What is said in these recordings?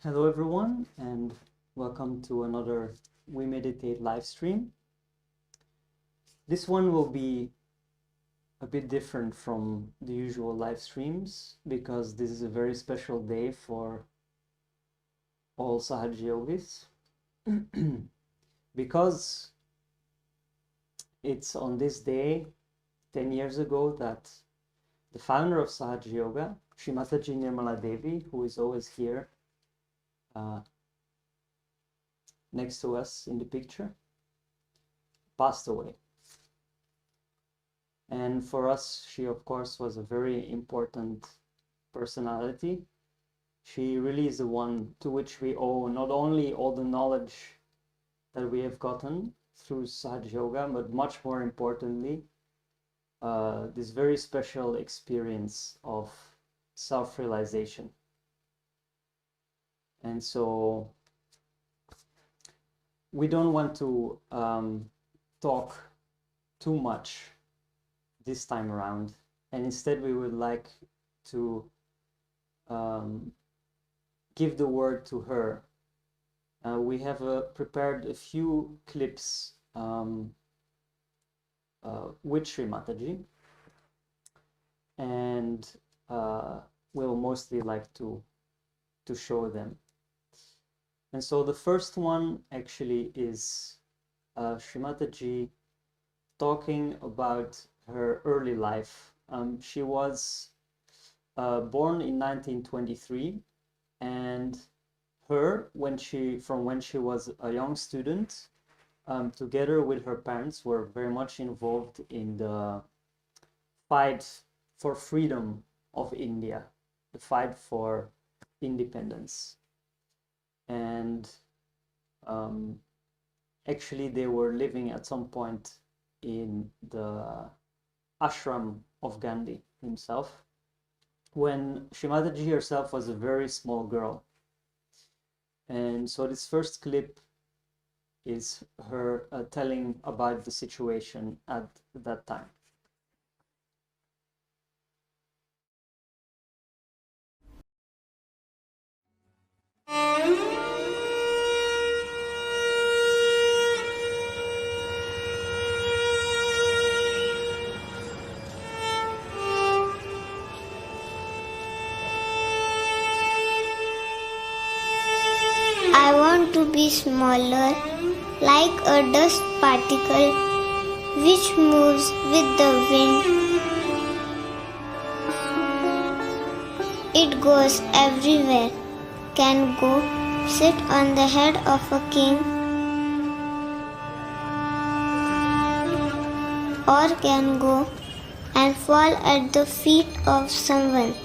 Hello everyone and welcome to another We Meditate live stream. This one will be a bit different from the usual live streams because this is a very special day for all Sahaja Yogis. Because it's on this day 10 years ago that the founder of Sahaja Yoga, Shri Mataji Nirmala Devi, who is always here next to us in the picture, passed away. And for us, she of course was a very important personality. She really is the one to which we owe not only all the knowledge that we have gotten through Sahaja Yoga, but much more importantly, this very special experience of self-realization. And so we don't want to talk too much this time around, and instead we would like to give the word to her. We have prepared a few clips with Shri Mataji, and we'll mostly like to show them. And so the first one actually is Shri Mataji talking about her early life. She was born in 1923, and when she was a young student, together with her parents, were very much involved in the fight for freedom of India, the fight for independence. And actually they were living at some point in the ashram of Gandhi himself when Shri Mataji herself was a very small girl. And so this first clip is her telling about the situation at that time. I want to be smaller, like a dust particle which moves with the wind. It goes everywhere, can go sit on the head of a king, or can go and fall at the feet of someone.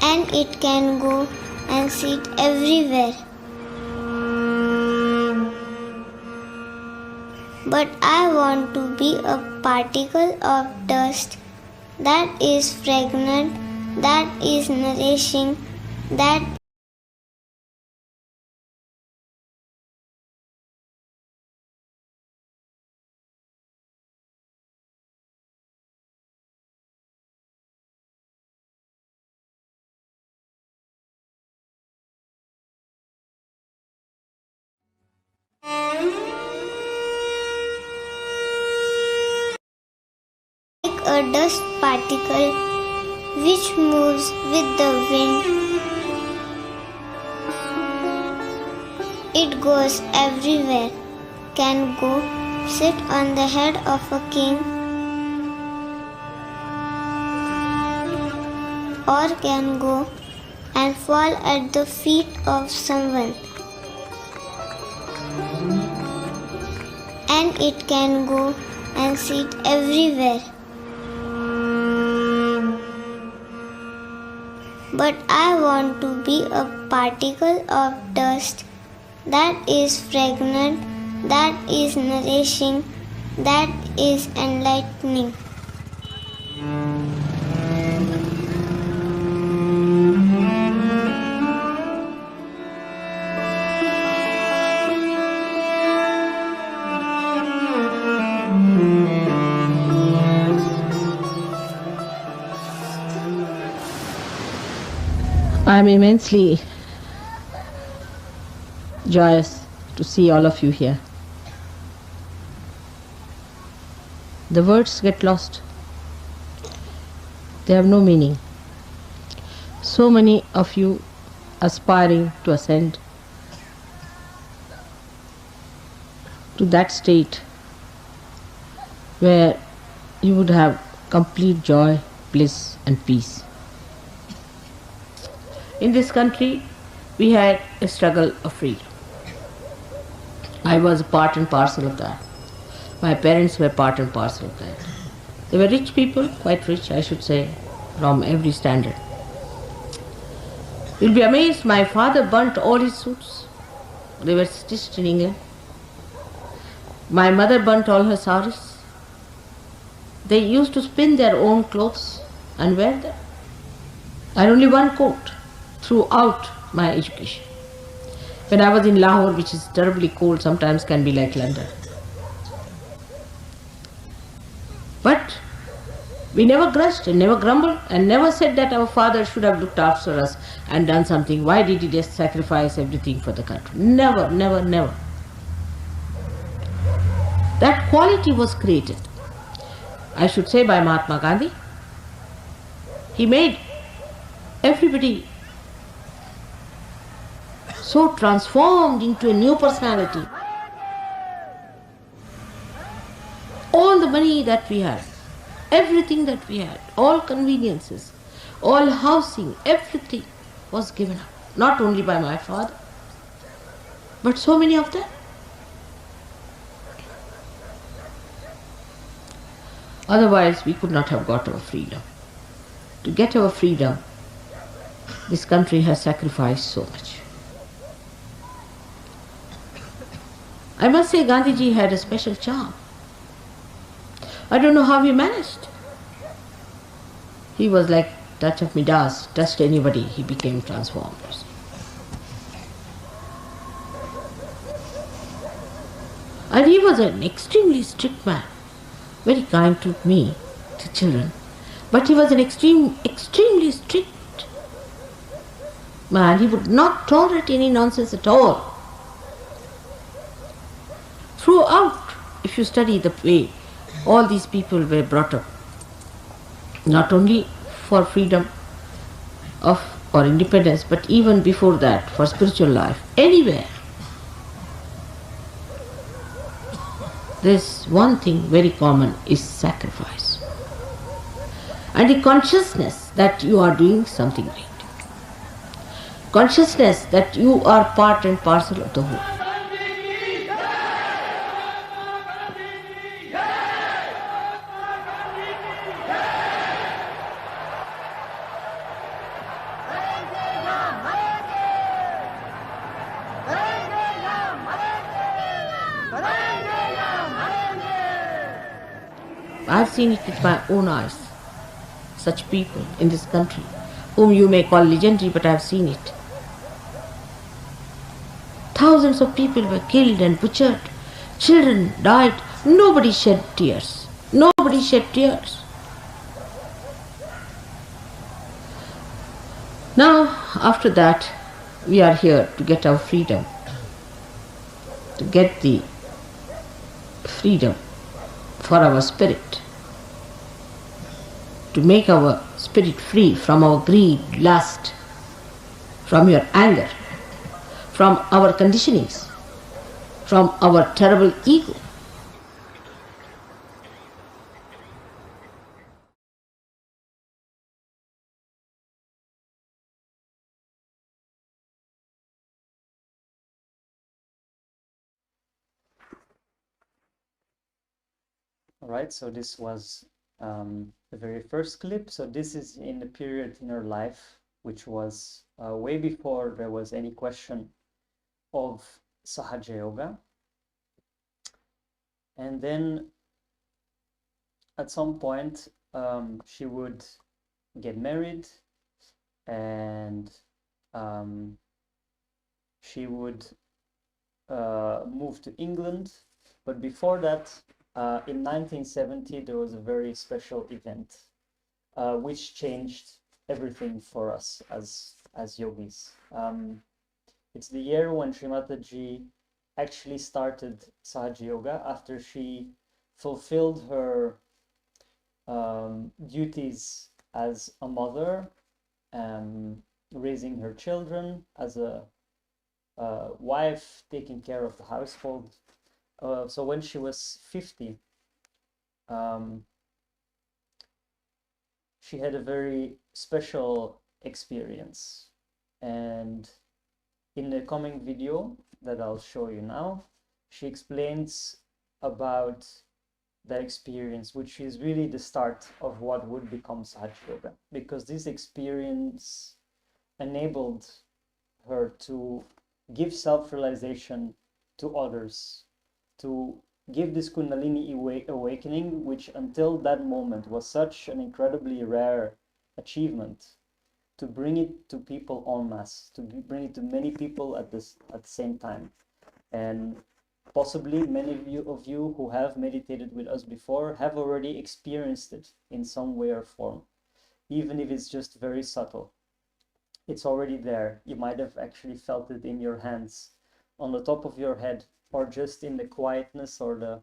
And it can go and sit everywhere. But I want to be a particle of dust that is fragrant, that is nourishing, that like a dust particle which moves with the wind. It goes everywhere, can go sit on the head of a king, or can go and fall at the feet of someone. And it can go and sit everywhere. But I want to be a particle of dust that is fragrant, that is nourishing, that is enlightening. I am immensely joyous to see all of you here. The words get lost. They have no meaning. So many of you aspiring to ascend to that state where you would have complete joy, bliss and peace. In this country, we had a struggle of freedom. I was part and parcel of that. My parents were part and parcel of that. They were rich people, quite rich, I should say, from every standard. You'll be amazed, my father burnt all his suits. They were stitched in England. My mother burnt all her saris. They used to spin their own clothes and wear them. I had only one coat throughout my education. When I was in Lahore, which is terribly cold, sometimes can be like London. But we never grudged and never grumbled and never said that our father should have looked after us and done something. Why did he just sacrifice everything for the country? Never, never, never. That quality was created, I should say, by Mahatma Gandhi. He made everybody so transformed into a new personality. All the money that we had, everything that we had, all conveniences, all housing, everything was given up. Not only by my father, but so many of them. Otherwise, we could not have got our freedom. To get our freedom, this country has sacrificed so much. I must say Gandhiji had a special charm. I don't know how he managed. He was like touch of Midas, touched anybody, he became transformed. And he was an extremely strict man, very kind to me, to children, but he was an extremely strict man. He would not tolerate any nonsense at all. Throughout, if you study the way all these people were brought up, not only for freedom of or independence, but even before that, for spiritual life, anywhere, there's one thing very common, is sacrifice. And the consciousness that you are doing something great. Consciousness that you are part and parcel of the whole. I've seen it with my own eyes. Such people in this country, whom you may call legendary, but I've seen it. Thousands of people were killed and butchered. Children died. Nobody shed tears. Nobody shed tears. Now, after that, we are here to get our freedom. To get the freedom for our spirit. To make our spirit free from our greed, lust, from your anger, from our conditionings, from our terrible ego. All right, so this was the very first clip. So this is in the period in her life, which was way before there was any question of Sahaja Yoga. And then at some point, she would get married and she would move to England. But before that, in 1970, there was a very special event which changed everything for us as as yogis. It's the year when Shri Mataji actually started Sahaja Yoga after she fulfilled her duties as a mother, raising her children, as a wife, taking care of the household. So when she was 50, she had a very special experience. And in the coming video that I'll show you now, she explains about that experience, which is really the start of what would become Sahaja Yoga, because this experience enabled her to give self-realization to others, to give this Kundalini awakening, which until that moment was such an incredibly rare achievement, to bring it to people en masse, to bring it to many people at the same time. And possibly many of you who have meditated with us before have already experienced it in some way or form, even if it's just very subtle. It's already there. You might have actually felt it in your hands, on the top of your head, or just in the quietness or the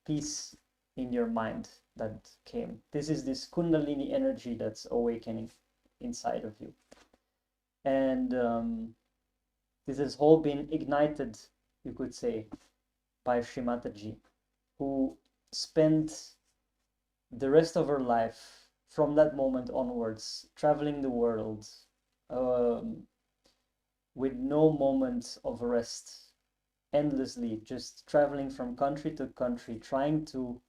peace in your mind that came. This is this Kundalini energy that's awakening inside of you. And this has all been ignited, you could say, by Shri Mataji, who spent the rest of her life from that moment onwards traveling the world with no moment of rest, endlessly, just traveling from country to country, trying to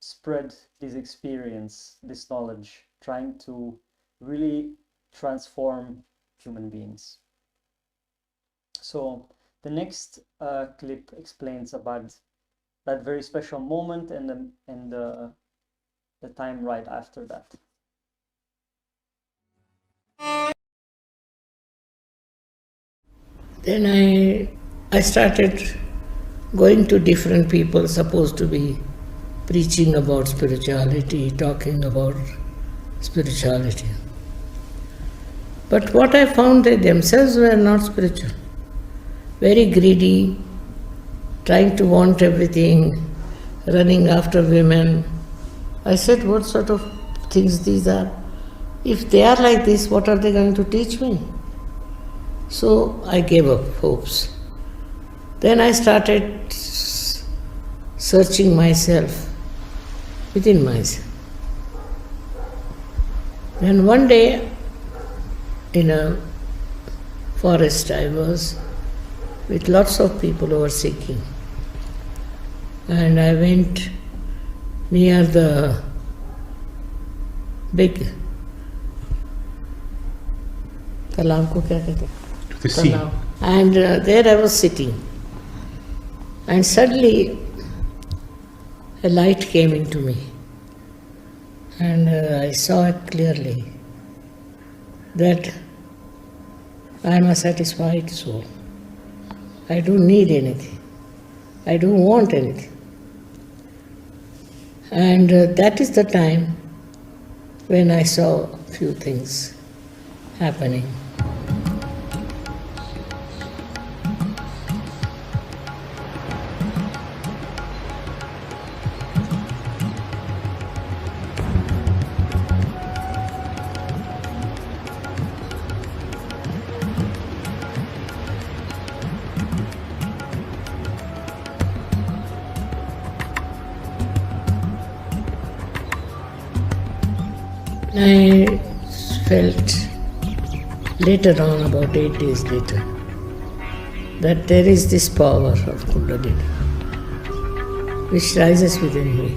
spread this experience, this knowledge, trying to really transform human beings. So the next clip explains about that very special moment and the time right after that. Then I started going to different people supposed to be preaching about spirituality, talking about spirituality. But what I found, they themselves were not spiritual. Very greedy, trying to want everything, running after women. I said, what sort of things these are? If they are like this, what are they going to teach me? So I gave up hopes. Then I started searching myself, within myself. Then one day, in a forest, I was with lots of people who were seeking. And I went near the big talam ko kya kehte hain? The sea. And there I was sitting. And suddenly a light came into me. And I saw it clearly that I am a satisfied soul. I don't need anything. I don't want anything. And that is the time when I saw a few things happening. I felt later on, about 8 days later, that there is this power of Kundalini which rises within me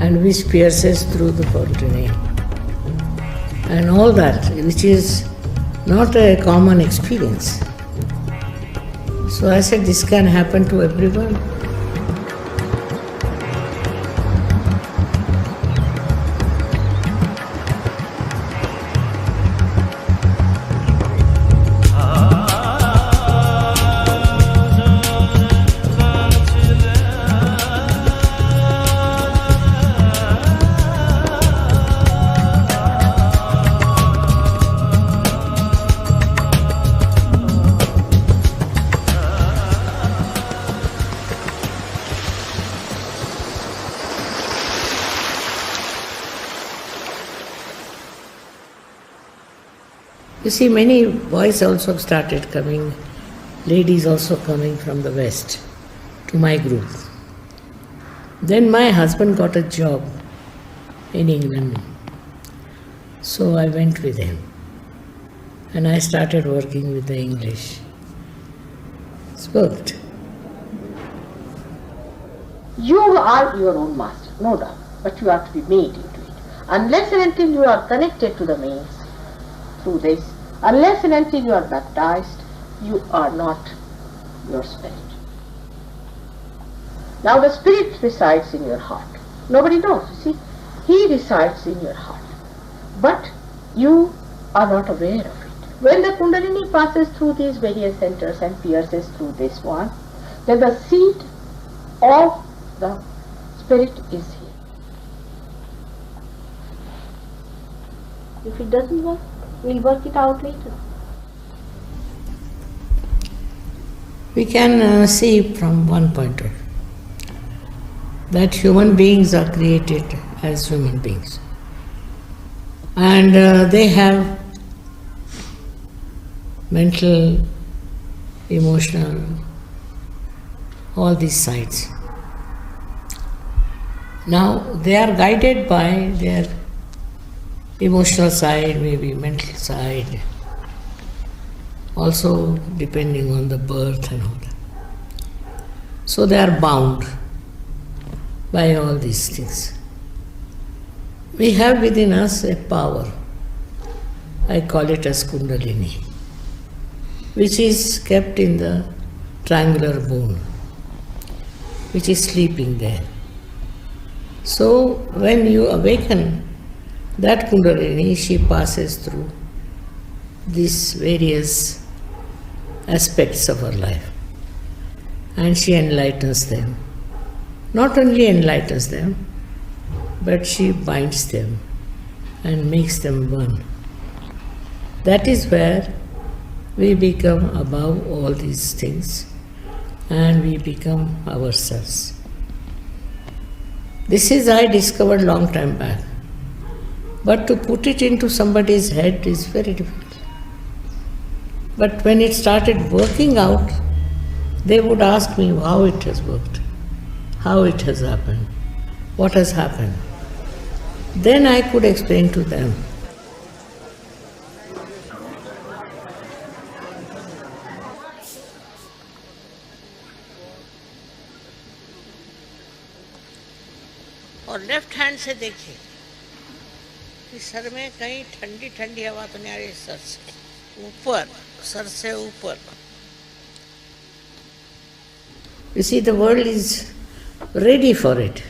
and which pierces through the body, and all that, which is not a common experience. So I said, this can happen to everyone. You see, many boys also started coming, ladies also coming from the West to my group. Then my husband got a job in England, so I went with him and I started working with the English. It's worked. You are your own master, no doubt, but you have to be made into it. Unless and until you are connected to the means through this, unless and until you are baptized, you are not your spirit. Now the spirit resides in your heart. Nobody knows, you see. He resides in your heart. But you are not aware of it. When the Kundalini passes through these various centers and pierces through this one, then the seat of the spirit is here. If it doesn't work, we'll work it out later. We can see from one point of view that human beings are created as human beings. And they have mental, emotional, all these sides. Now they are guided by their emotional side, maybe mental side, also depending on the birth and all that. So they are bound by all these things. We have within us a power, I call it as Kundalini, which is kept in the triangular bone, which is sleeping there. So when you awaken that Kundalini, she passes through these various aspects of her life and she enlightens them. Not only enlightens them, but she binds them and makes them one. That is where we become above all these things and we become ourselves. This is I discovered long time back. But to put it into somebody's head is very difficult. But when it started working out, they would ask me how it has worked, how it has happened, what has happened. Then I could explain to them. और left hand से देखिए कि sir में कहीं ठंडी ठंडी हवा तो नहीं आ रही, सर से ऊपर, सर से ऊपर. You see, the world is ready for it.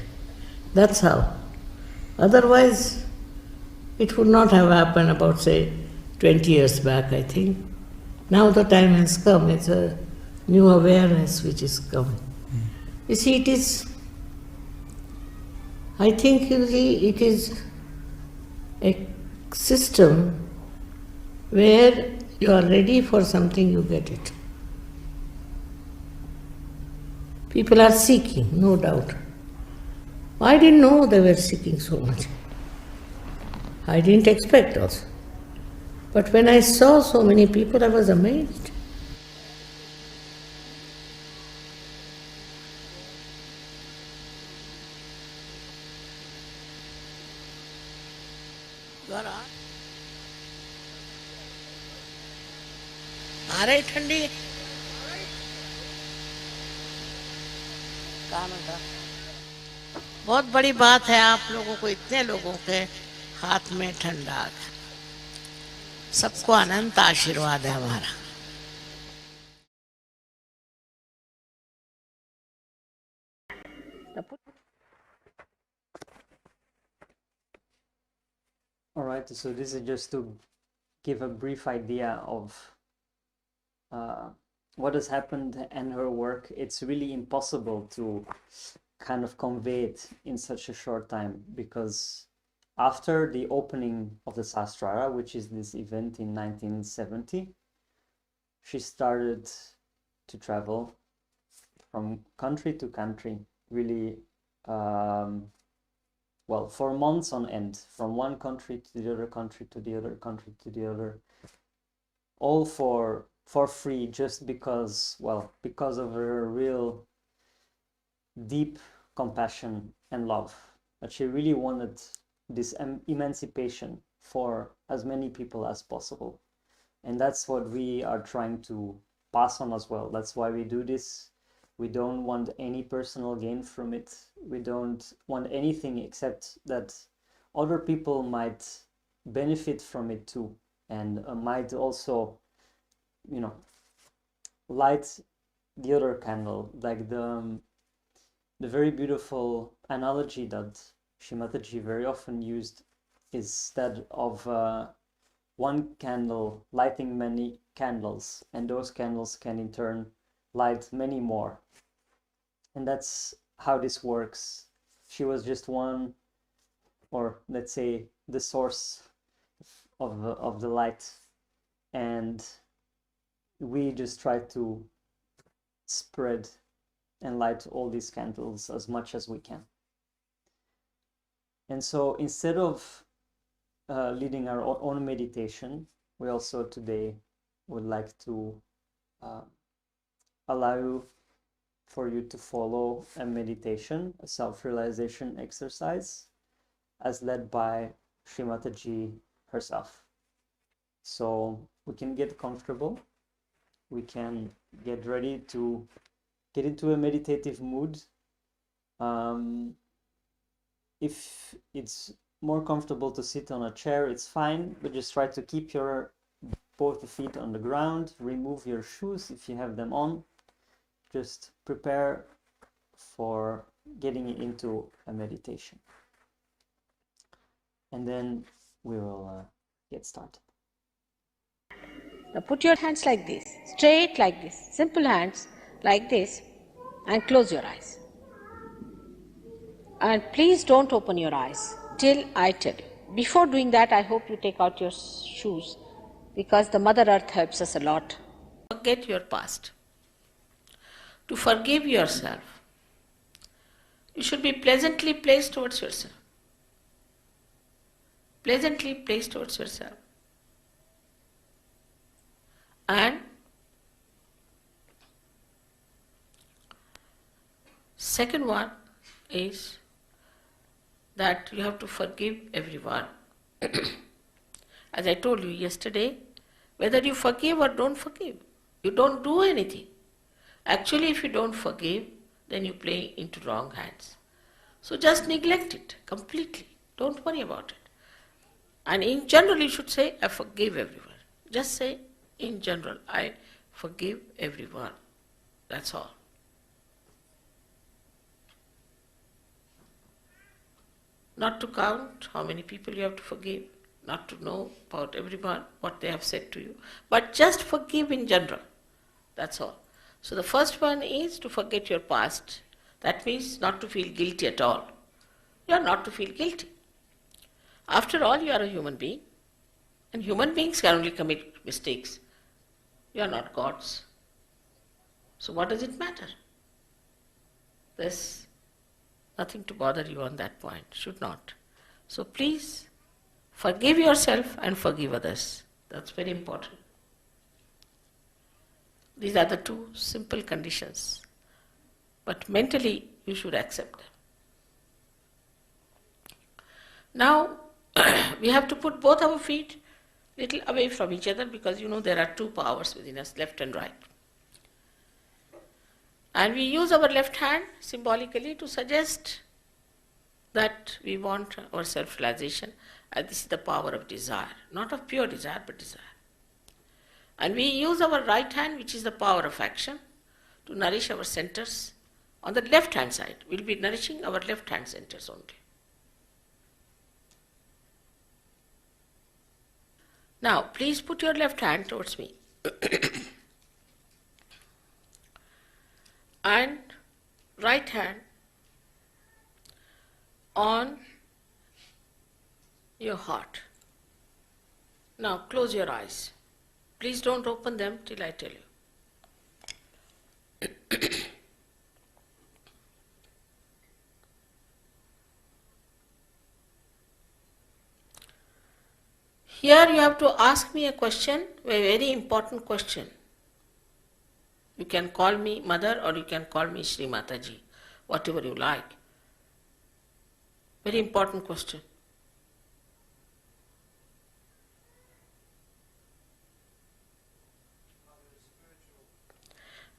That's how. Otherwise, it would not have happened about, say, 20 years back, I think. Now the time has come. It's a new awareness which is coming. You see, it is, I think it is a system where you are ready for something, you get it. People are seeking, no doubt. I didn't know they were seeking so much. I didn't expect also. But when I saw so many people, I was amazed. आ रही ठंडी काम था. बहुत बड़ी बात है आप लोगों को, इतने लोगों के हाथ में ठंडा. सबको अनंत आशीर्वाद है हमारा. All right, so this is just to give a brief idea of what has happened in her work. It's really impossible to kind of convey it in such a short time, because after the opening of the Sastrara, which is this event in 1970, she started to travel from country to country, really, well, for months on end, from one country to the other country to the other country to the other, all for free, just because, well, because of her real deep compassion and love, that she really wanted this emancipation for as many people as possible. And that's what we are trying to pass on as well. That's why we do this. We don't want any personal gain from it. We don't want anything except that other people might benefit from it too, and might also, you know, light the other candle. Like the very beautiful analogy that Shri Mataji very often used is that of one candle lighting many candles, and those candles can in turn light many more. And that's how this works. She was just one, or let's say the source of the light, and we just try to spread and light all these candles as much as we can. And so instead of leading our own meditation, we also today would like to allow for you to follow a meditation, a self-realization exercise, as led by Shri Mataji herself. So we can get comfortable, we can get ready to get into a meditative mood. If it's more comfortable to sit on a chair, it's fine, but just try to keep your both the feet on the ground. Remove your shoes if you have them on. Just prepare for getting into a meditation. And then we will get started. Now put your hands like this, straight like this, simple hands like this, and close your eyes. And please don't open your eyes till I tell you. Before doing that, I hope you take out your shoes, because the Mother Earth helps us a lot. Forget your past. To forgive yourself, you should be pleasantly placed towards yourself. Pleasantly placed towards yourself. And second one is that you have to forgive everyone. As I told you yesterday, whether you forgive or don't forgive, you don't do anything. Actually, if you don't forgive, then you play into wrong hands. So just neglect it completely. Don't worry about it. And in general, you should say, I forgive everyone. Just say, in general, I forgive everyone. That's all. Not to count how many people you have to forgive, not to know about everyone, what they have said to you, but just forgive in general. That's all. So the first one is to forget your past. That means not to feel guilty at all. You are not to feel guilty. After all, you are a human being, and human beings can only commit mistakes. You are not gods. So what does it matter? There's nothing to bother you on that point, should not. So please forgive yourself and forgive others. That's very important. These are the two simple conditions. But mentally, you should accept them. Now, we have to put both our feet little away from each other, because you know there are two powers within us, left and right. And we use our left hand symbolically to suggest that we want our self-realization, and this is the power of desire, not of pure desire, but desire. And we use our right hand, which is the power of action, to nourish our centers. On the left hand side, we'll be nourishing our left hand centers only. Now, please put your left hand towards me. And right hand on your heart. Now, close your eyes. Please don't open them till I tell you. Here you have to ask me a question, a very important question. You can call me Mother or you can call me Shri Mataji, whatever you like. Very important question.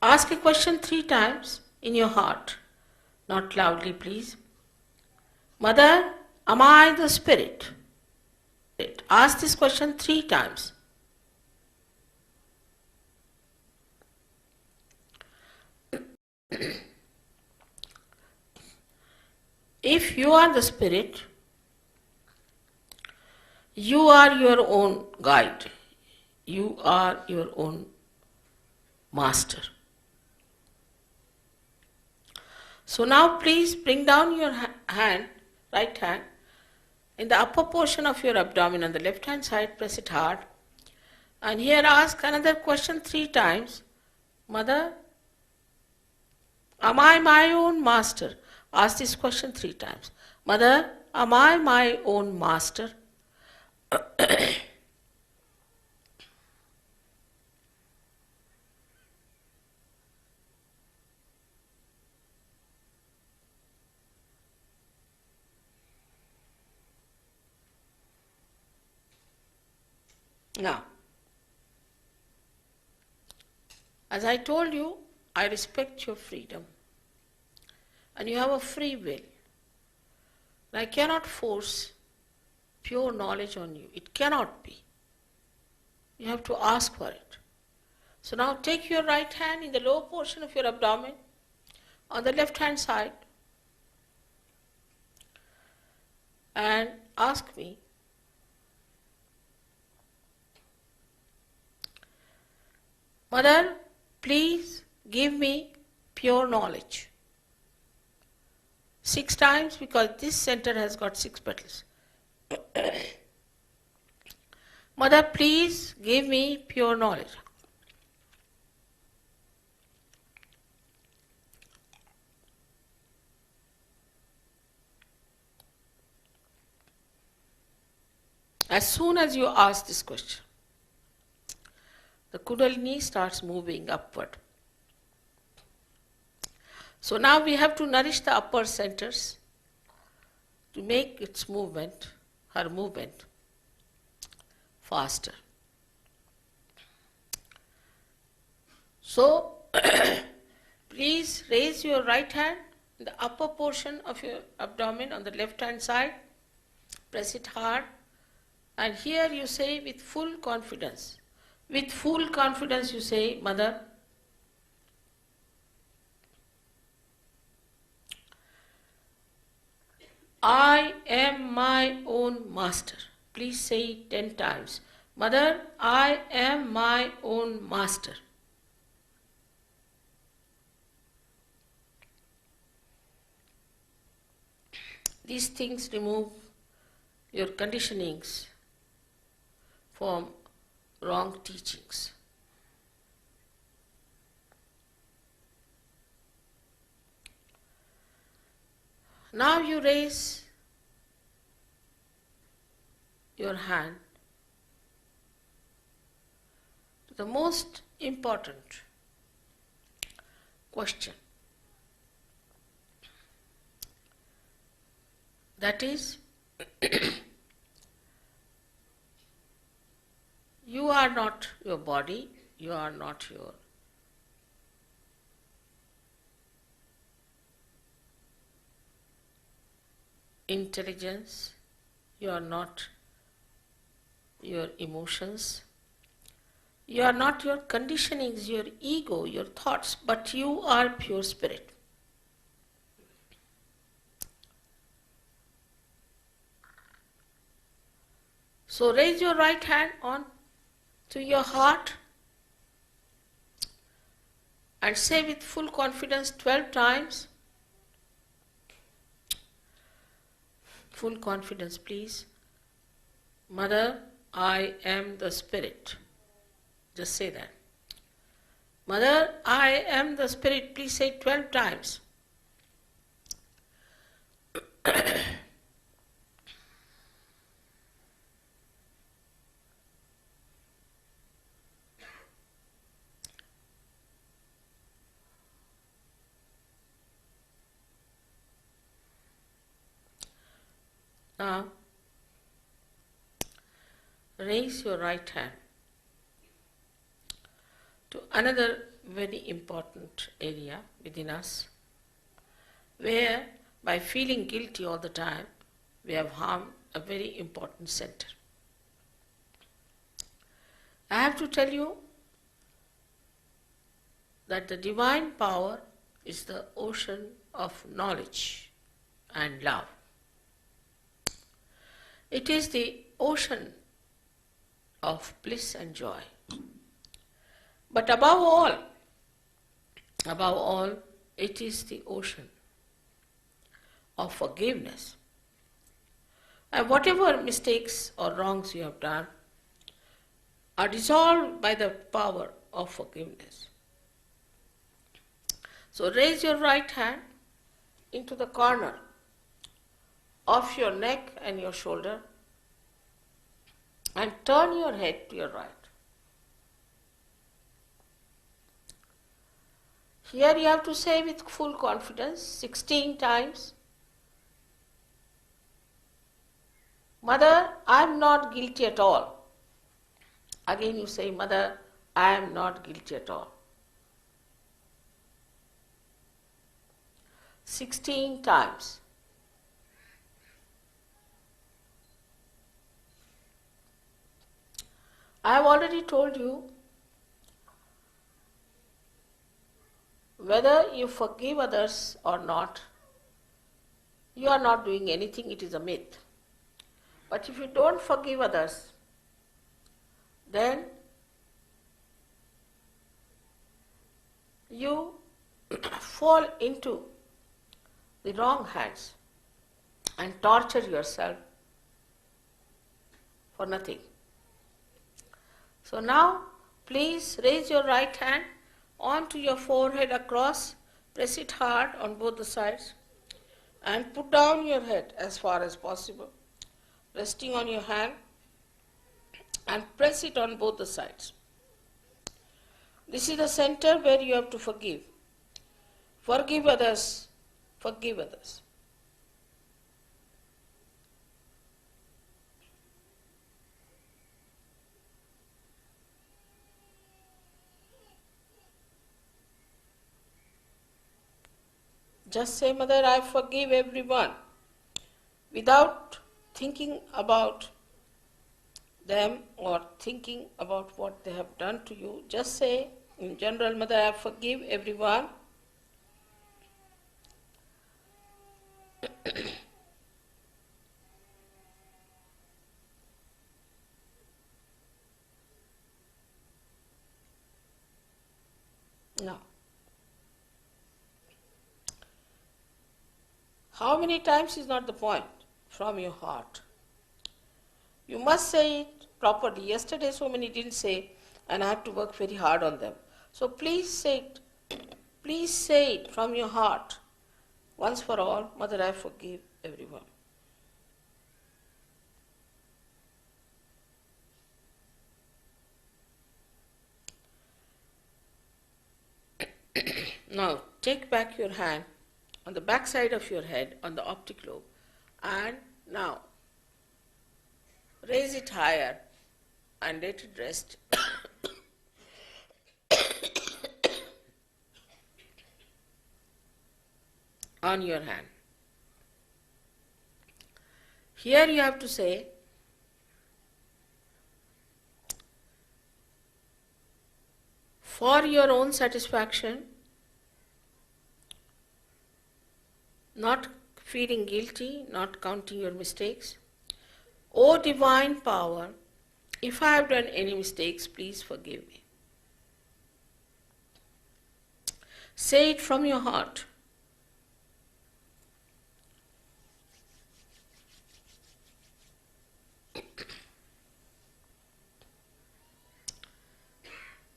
Ask a question 3 times in your heart, not loudly, please. Mother, am I the spirit? Ask this question 3 times. If you are the spirit, you are your own guide. You are your own master. So now please bring down your hand, right hand, in the upper portion of your abdomen on the left hand side, press it hard. And here ask another question 3 times. Mother, am I my own master? Ask this question 3 times. Mother, am I my own master? Now, as I told you, I respect your freedom. And you have a free will. I cannot force pure knowledge on you. It cannot be. You have to ask for it. So now take your right hand in the lower portion of your abdomen on the left hand side and ask me, Mother, please give me pure knowledge. 6 times, because this center has got 6 petals. Mother, please give me pure knowledge. As soon as you ask this question, the Kundalini starts moving upward. So now we have to nourish the upper centers to make its movement, her movement, faster. So please raise your right hand in the upper portion of your abdomen on the left hand side, press it hard, and here you say with full confidence. With full confidence you say, Mother, I am my own master. Please say it 10 times. Mother, I am my own master. These things remove your conditionings from wrong teachings. Now you raise your hand to the most important question. That is, you are not your body, you are not your intelligence, you are not your emotions, you are not your conditionings, your ego, your thoughts, but you are pure spirit. So raise your right hand on to your heart and say with full confidence 12 times. Full confidence, please. Mother, I am the spirit. Just say that. Mother, I am the spirit. Please say 12 times. Now, raise your right hand to another very important area within us, where by feeling guilty all the time, we have harmed a very important center. I have to tell you that the divine power is the ocean of knowledge and love. It is the ocean of bliss and joy. But above all, it is the ocean of forgiveness. And whatever mistakes or wrongs you have done are dissolved by the power of forgiveness. So raise your right hand into the corner of your neck and your shoulder and turn your head to your right. Here you have to say with full confidence 16 times, Mother, I am not guilty at all. Again you say, Mother, I am not guilty at all. 16 times. I have already told you, whether you forgive others or not, you are not doing anything, it is a myth. But if you don't forgive others, then you fall into the wrong hands and torture yourself for nothing. So now, please raise your right hand onto your forehead across, press it hard on both the sides and put down your head as far as possible, resting on your hand, and press it on both the sides. This is the center where you have to forgive. Forgive others, forgive others. Just say, Mother, I forgive everyone, without thinking about them or thinking about what they have done to you. Just say, in general, Mother, I forgive everyone. Now, how many times is not the point, from your heart. You must say it properly. Yesterday so many didn't say, and I had to work very hard on them. So please say it. Please say it from your heart. Once for all, Mother, I forgive everyone. Now, take back your hand on the back side of your head, on the optic lobe, and now raise it higher and let it rest on your hand. Here you have to say, for your own satisfaction, not feeling guilty, not counting your mistakes. O divine power, if I have done any mistakes, please forgive me. Say it from your heart.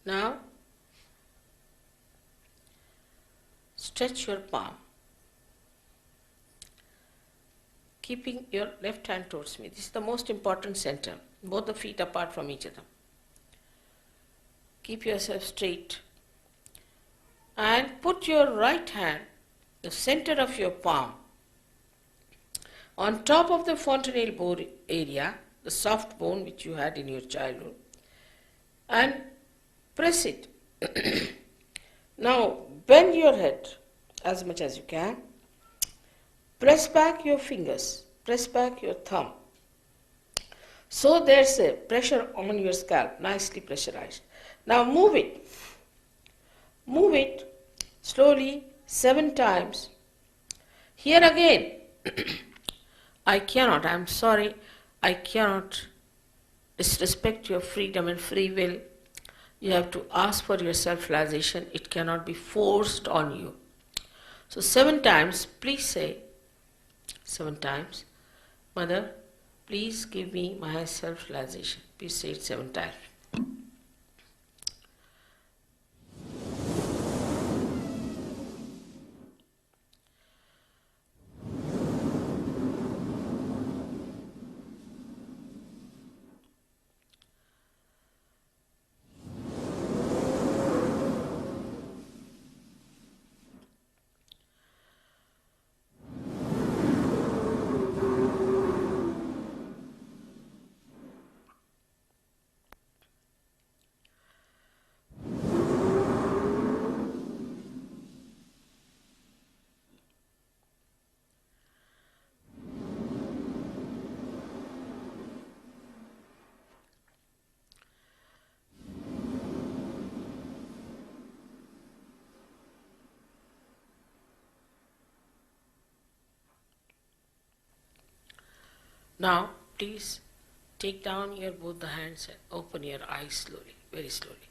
Now, stretch your palm, keeping your left hand towards me. This is the most important center, both the feet apart from each other. Keep yourself straight and put your right hand, the center of your palm, On top of the fontanelle bone area, the soft bone which you had in your childhood, and press it. Now bend your head as much as you can. Press back your fingers, press back your thumb. So there's a pressure on your scalp, nicely pressurized. Now move it. Move it slowly 7 times. Here again, I'm sorry, I cannot disrespect your freedom and free will. You have to ask for your self-realization. It cannot be forced on you. So 7 times, please say 7 times, Mother, please give me my self-realization. Please say it 7 times. Now, please take down your both the hands and open your eyes slowly, very slowly.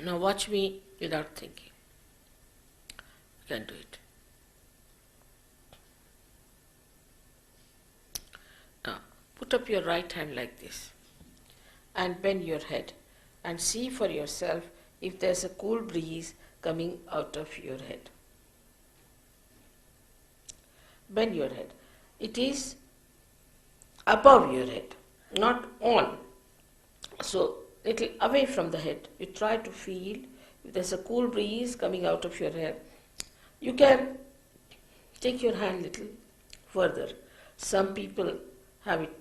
Now watch me without thinking. You can do it. Now, put up your right hand like this and bend your head and see for yourself if there's a cool breeze coming out of your head. Bend your head. It is above your head, not on. So, little away from the head. You try to feel if there's a cool breeze coming out of your head. You can take your hand little further. Some people have it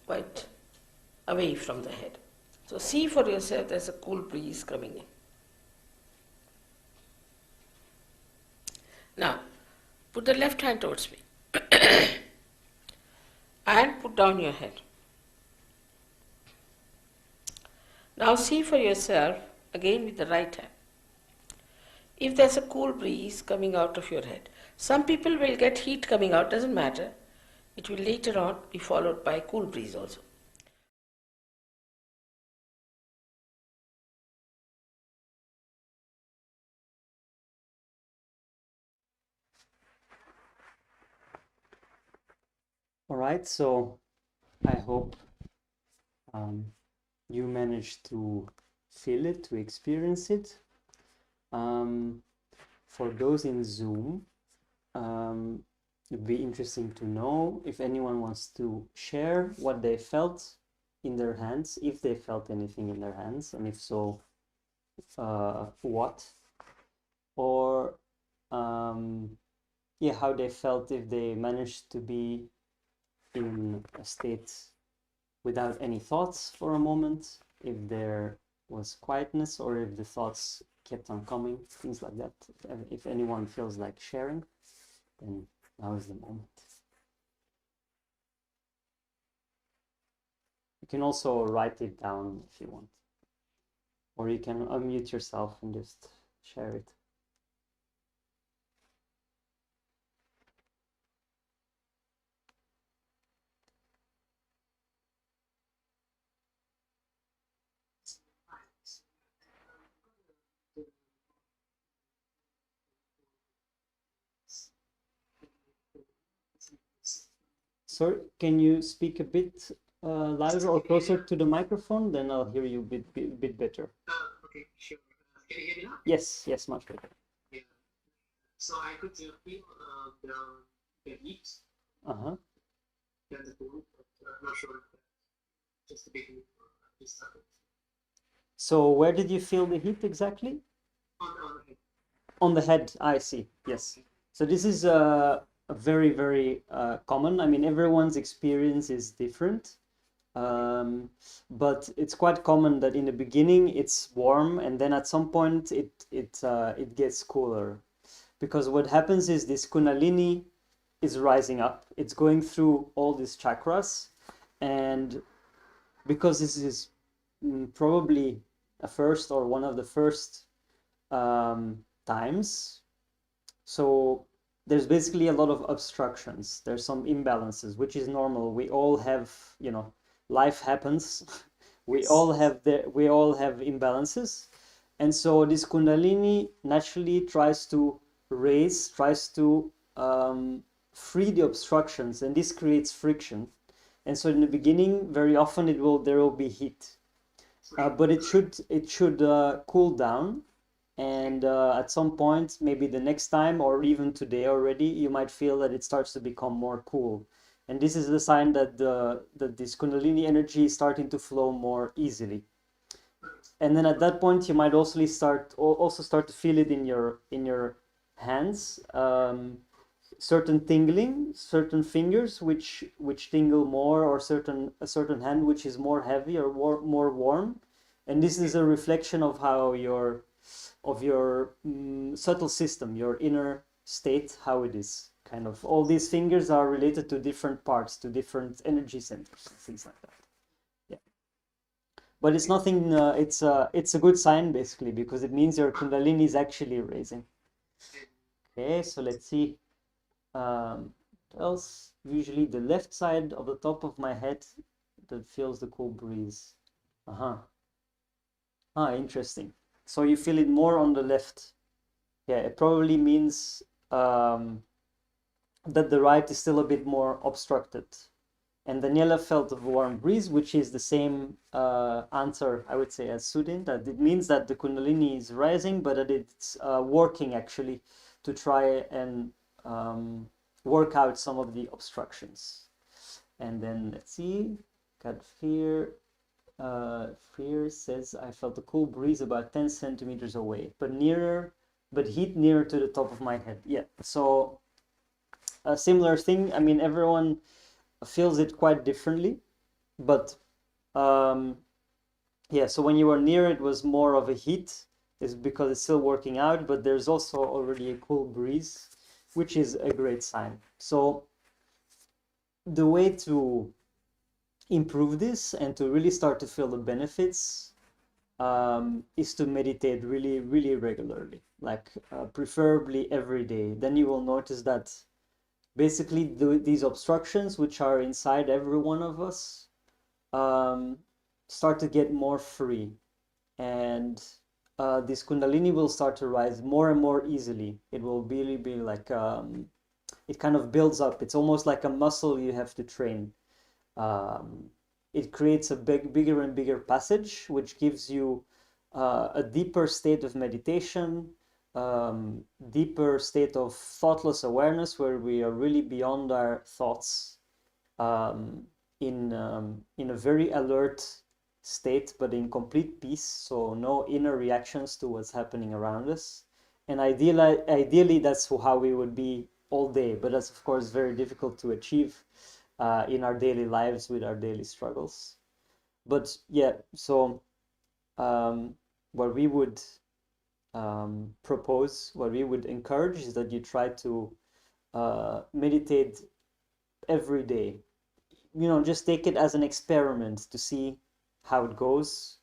quite away from the head. So see for yourself there's a cool breeze coming in. Now, put the left hand towards me and put down your head. Now see for yourself again with the right hand if there's a cool breeze coming out of your head. Some people will get heat coming out, doesn't matter. It will later on be followed by cool breeze also. All right, so I hope you managed to feel it, to experience it. For those in Zoom, it'd be interesting to know if anyone wants to share what they felt in their hands, if they felt anything in their hands, and if so, what, or yeah, how they felt if they managed to be in a state without any thoughts for a moment, if there was quietness, or if the thoughts kept on coming, things like that. If anyone feels like sharing, then now is the moment. You can also write it down if you want, or you can unmute yourself and just share it. Sorry, can you speak a bit louder or closer to the microphone? Then I'll hear you a bit better. Okay, sure. Can you hear me now? Yes, much better. Yeah. So I could feel the heat. Uh-huh. And the cool, but I'm not sure if that's just a big just So where did you feel the heat exactly? on the head. On the head, I see. Yes. So this is very, very common. I mean, everyone's experience is different. But it's quite common that in the beginning it's warm and then at some point it gets cooler, because what happens is this Kundalini is rising up. It's going through all these chakras, and because this is probably a first or one of the first times, so there's basically a lot of obstructions. There's some imbalances, which is normal. We all have, life happens. we all have imbalances, and so this Kundalini naturally tries to free the obstructions, and this creates friction. And so in the beginning, very often there will be heat, but it should cool down, and at some point, maybe the next time or even today already, you might feel that it starts to become more cool. And this is the sign that this Kundalini energy is starting to flow more easily. And then at that point, you might also start to feel it in your hands, certain tingling, certain fingers which tingle more, or a certain hand which is more heavy or more warm. And this is a reflection of how your subtle system, your inner state, how it is. Kind of all these fingers are related to different parts, to different energy centers, things like that. Yeah, but it's nothing. It's a good sign basically, because it means your Kundalini is actually raising. Okay, so let's see. What else? Usually the left side of the top of my head that feels the cool breeze. Interesting. So you feel it more on the left. Yeah, it probably means that the right is still a bit more obstructed. And Daniela felt a warm breeze, which is the same answer, I would say, as Sudin, that it means that the Kundalini is rising, but that it's working actually to try and work out some of the obstructions. And then let's see, got fear. Fear says, I felt a cool breeze about 10 centimeters away, but heat nearer to the top of my head. Yeah, so a similar thing. I mean, everyone feels it quite differently, but yeah, so when you were near, it was more of a heat, is because it's still working out, but there's also already a cool breeze, which is a great sign. So the way to improve this and to really start to feel the benefits is to meditate really, really regularly, like preferably every day. Then you will notice that basically these obstructions, which are inside every one of us, start to get more free, and this Kundalini will start to rise more and more easily. It will really be like it kind of builds up. It's almost like a muscle you have to train. It creates a bigger and bigger passage, which gives you a deeper state of meditation, deeper state of thoughtless awareness, where we are really beyond our thoughts, in a very alert state, but in complete peace. So no inner reactions to what's happening around us. And ideally, that's how we would be all day. But that's of course very difficult to achieve in our daily lives with our daily struggles. But yeah, so what we would propose, what we would encourage, is that you try to meditate every day. Just take it as an experiment to see how it goes,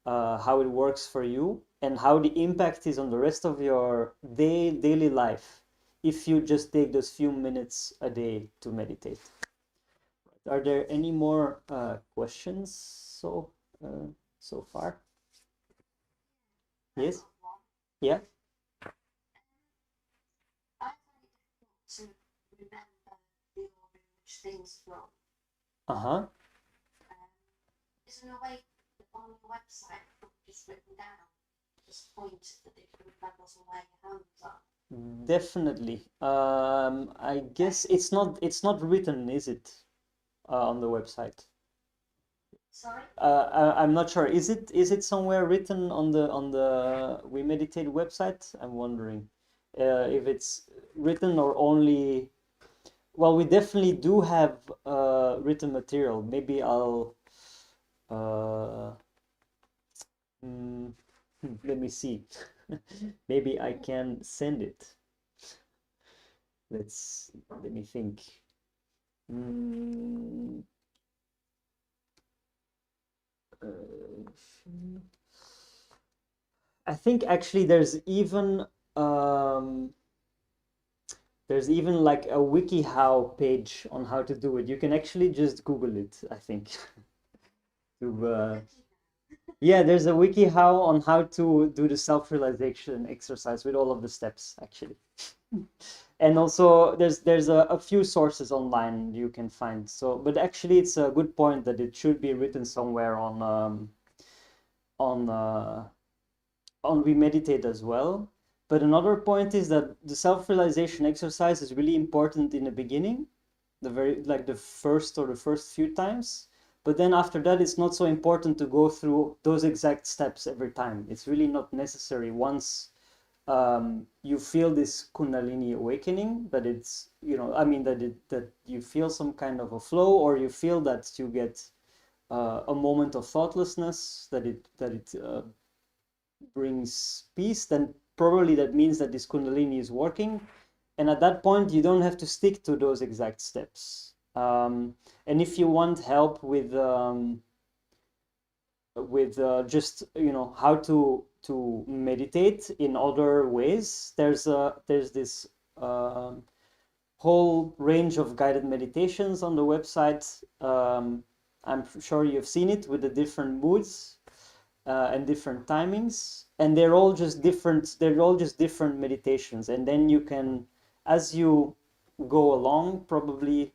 how it works for you, and how the impact is on the rest of your daily life if you just take those few minutes a day to meditate. Are there any more questions so far? Yes? Yeah? I find it difficult to remember the order in which things flow. Uh-huh. Is there a way on the website just written down, just point that they can remember where your hands are? Definitely. I guess it's not written, is it, on the website? Sorry? I'm not sure. Is it somewhere written on the We Meditate website? I'm wondering if it's written or only well, we definitely do have written material. Maybe I'll uh, mm, let me see. Maybe I can send it. Let me think. Mm, I think actually there's even like a WikiHow page on how to do it. You can actually just Google it, I think. Yeah, there's a WikiHow on how to do the self-realization exercise with all of the steps, actually. And also there's a few sources online you can find. So, but actually it's a good point that it should be written somewhere on We Meditate as well. But another point is that the self-realization exercise is really important in the beginning, the first few times. But then after that, it's not so important to go through those exact steps every time. It's really not necessary once you feel this Kundalini awakening, that it's, I mean, that you feel some kind of a flow, or you feel that you get a moment of thoughtlessness, that it brings peace, then probably that means that this Kundalini is working. And at that point, you don't have to stick to those exact steps. And if you want help with just how to meditate in other ways, there's this whole range of guided meditations on the website. I'm sure you've seen it, with the different moods and different timings, and they're all just different meditations. And then you can, as you go along, probably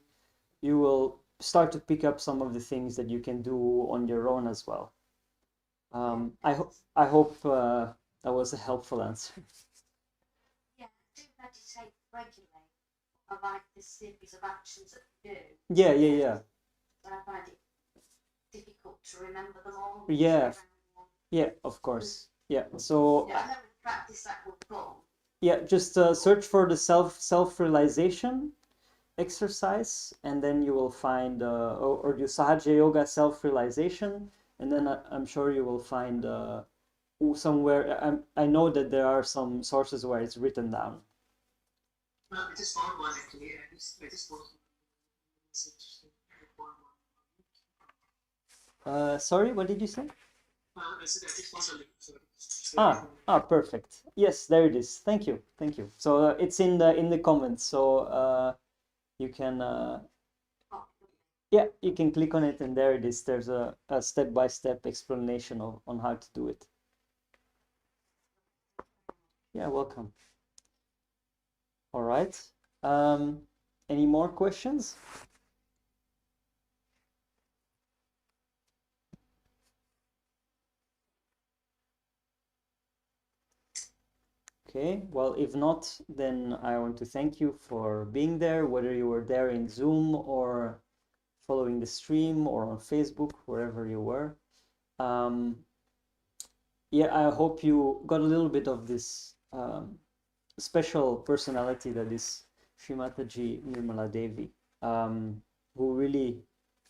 you will start to pick up some of the things that you can do on your own as well. I hope that was a helpful answer. Yeah, I do meditate regularly. I like this series of actions that you do. Yeah. I find it difficult to remember them all. Yeah, of course. Yeah, so Yeah, I know with practice that will come. yeah, just search for the self-realization exercise, and then you will find or do Sahaja Yoga self-realization, and then I'm sure you will find somewhere. I know that there are some sources where it's written down. I just found one actually. I just want to message Sorry, what did you say? I said I just found a link. Perfect. Yes, there it is. Thank you. So it's in the comments. So you can you can click on it, and there it is. There's a step-by-step explanation on how to do it. Yeah, welcome. All right. Any more questions? Okay, well, if not, then I want to thank you for being there, whether you were there in Zoom or following the stream or on Facebook, wherever you were. Yeah, I hope you got a little bit of this special personality that is Shri Mataji Nirmala Devi, who really,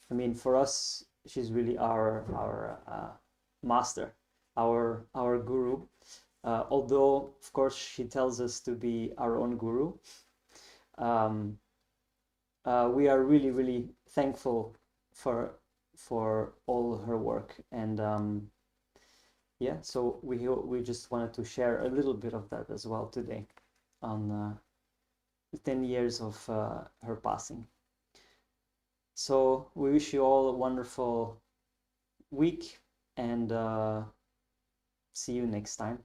I mean, for us, she's really our master, our guru. Although, of course, she tells us to be our own guru. We are really, really thankful for all her work, and yeah, so we just wanted to share a little bit of that as well today on 10 years of her passing. So we wish you all a wonderful week, and see you next time.